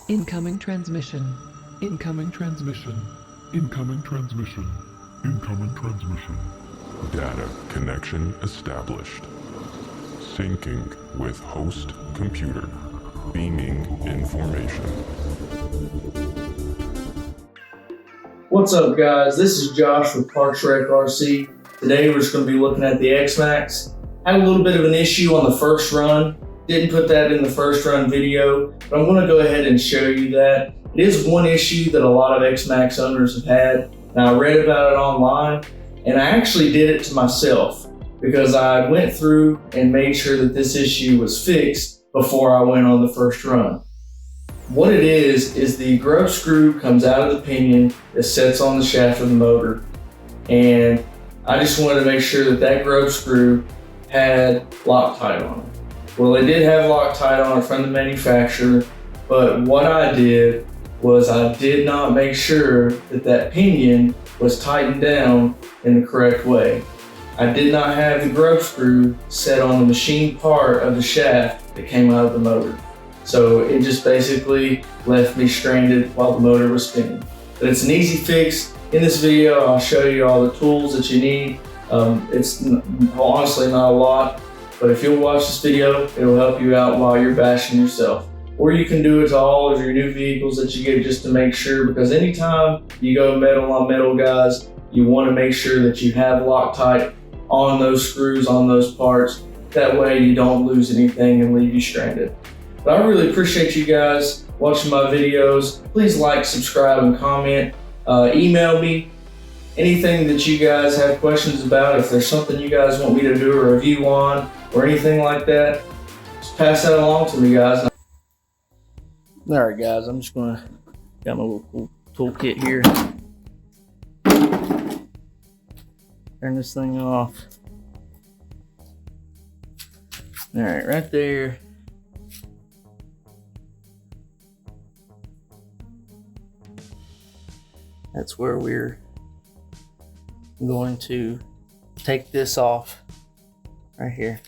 Incoming transmission. Incoming transmission. Incoming transmission. Incoming transmission. Data connection established. Syncing with host computer. Beaming information. What's up, guys? This is Josh with Parks Rec RC. Today we're just going to be looking at the Xmaxx. Had a little bit of an issue on the first run. Didn't put that in the first run video, but I'm going to go ahead and show you that. It is one issue that a lot of Xmaxx owners have had, and I read about it online, and I actually did it to myself because I went through and made sure that this issue was fixed before I went on the first run. What it is the grub screw comes out of the pinion that sets on the shaft of the motor, and I just wanted to make sure that that grub screw had Loctite on it. Well, it did have Loctite on it from the manufacturer, but what I did was I did not make sure that that pinion was tightened down in the correct way. I did not have the grub screw set on the machine part of the shaft that came out of the motor. So it just basically left me stranded while the motor was spinning. But it's an easy fix. In this video, I'll show you all the tools that you need. It's honestly not a lot, but if you'll watch this video, it'll help you out while you're bashing yourself. Or you can do it to all of your new vehicles that you get just to make sure, because anytime you go metal on metal, guys, you want to make sure that you have Loctite on those screws, on those parts. That way you don't lose anything and leave you stranded. But I really appreciate you guys watching my videos. Please like, subscribe, and comment. Email me anything that you guys have questions about. If there's something you guys want me to do a review on or anything like that, just pass that along to me, guys. Alright guys, I'm just gonna got my little cool toolkit here. Turn this thing off. Alright, right there. That's where we're going to take this off right here.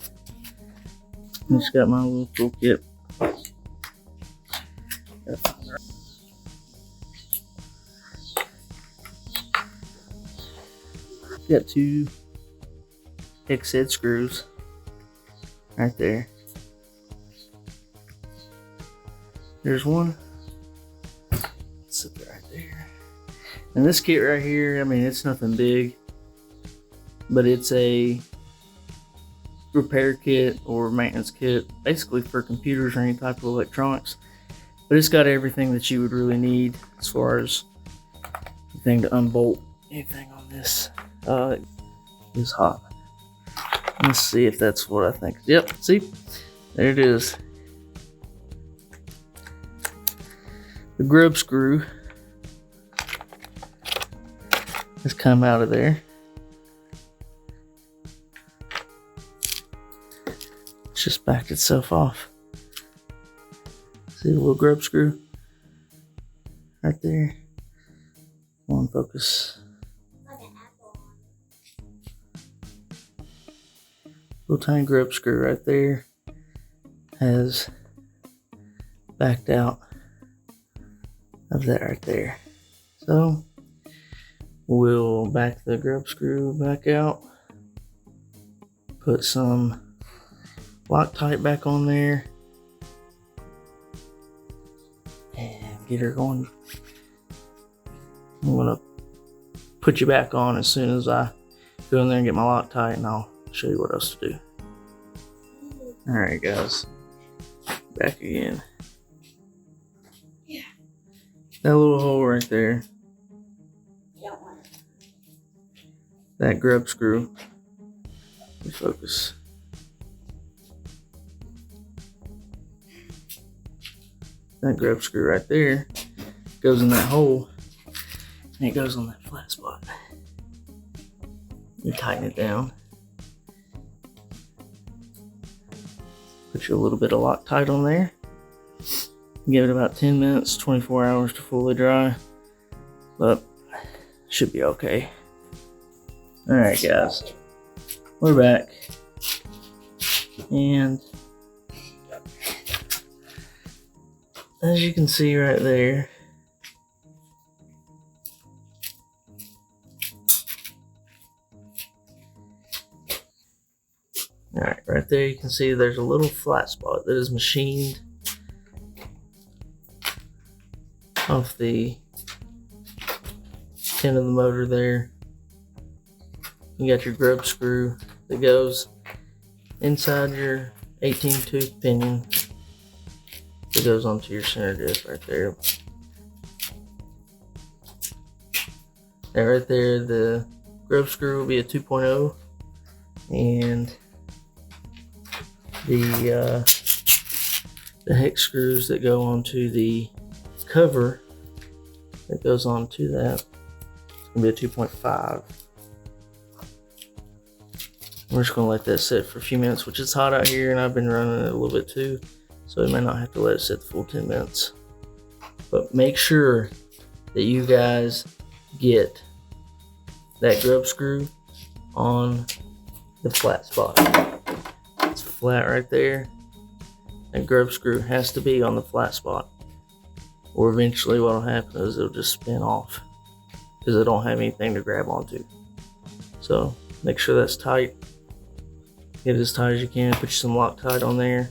I just got my little toolkit. Got two hex head screws right there. There's one. Sit right there. And this kit right here, I mean, it's nothing big, but it's a repair kit or maintenance kit, basically for computers or any type of electronics. But it's got everything that you would really need as far as anything to unbolt anything on this. It is hot. Let's see if that's what I think. Yep, see? There it is. The grub screw has come out of there. It's just backed itself off. See the little grub screw right there? Come on, focus. Little tiny grub screw right there has backed out of that right there. So we'll back the grub screw back out, put some Loctite back on there, and get her going. I'm gonna put you back on as soon as I go in there and get my Loctite, and I'll show you what else to do. Alright guys, back again. Yeah. That little hole right there. That grub screw. Let me focus. That grub screw right there goes in that hole, and it goes on that flat spot. You tighten it down. Put you a little bit of Loctite on there. Give it about 10 minutes, 24 hours to fully dry, but should be okay. Alright guys, we're back, and as you can see right there, alright, right there you can see there's a little flat spot that is machined off the end of the motor there. You got your grub screw that goes inside your 18-tooth pinion that goes onto your center diff right there. And right there, the grub screw will be a 2.0, and the hex screws that go onto the cover that goes onto that, it's gonna be a 2.5. We're just gonna let that sit for a few minutes, which is hot out here, and I've been running it a little bit too, so we may not have to let it sit the full 10 minutes. But make sure that you guys get that grub screw on the flat spot. It's flat right there. That grub screw has to be on the flat spot, or eventually what will happen is it'll just spin off because it don't have anything to grab onto. So make sure that's tight. Get it as tight as you can. Put some Loctite on there.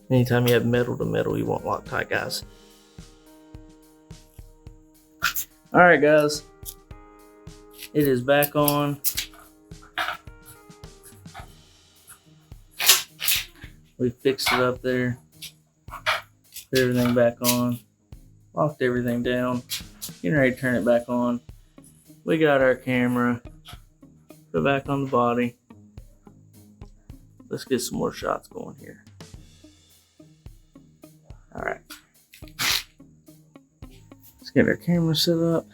Anytime you have metal to metal, you want Loctite, guys. Alright, guys. It is back on. We fixed it up there. Put everything back on. Locked everything down. Getting ready to turn it back on. We got our camera. Put it back on the body. Let's get some more shots going here. Alright. Let's get our camera set up.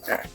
Alright.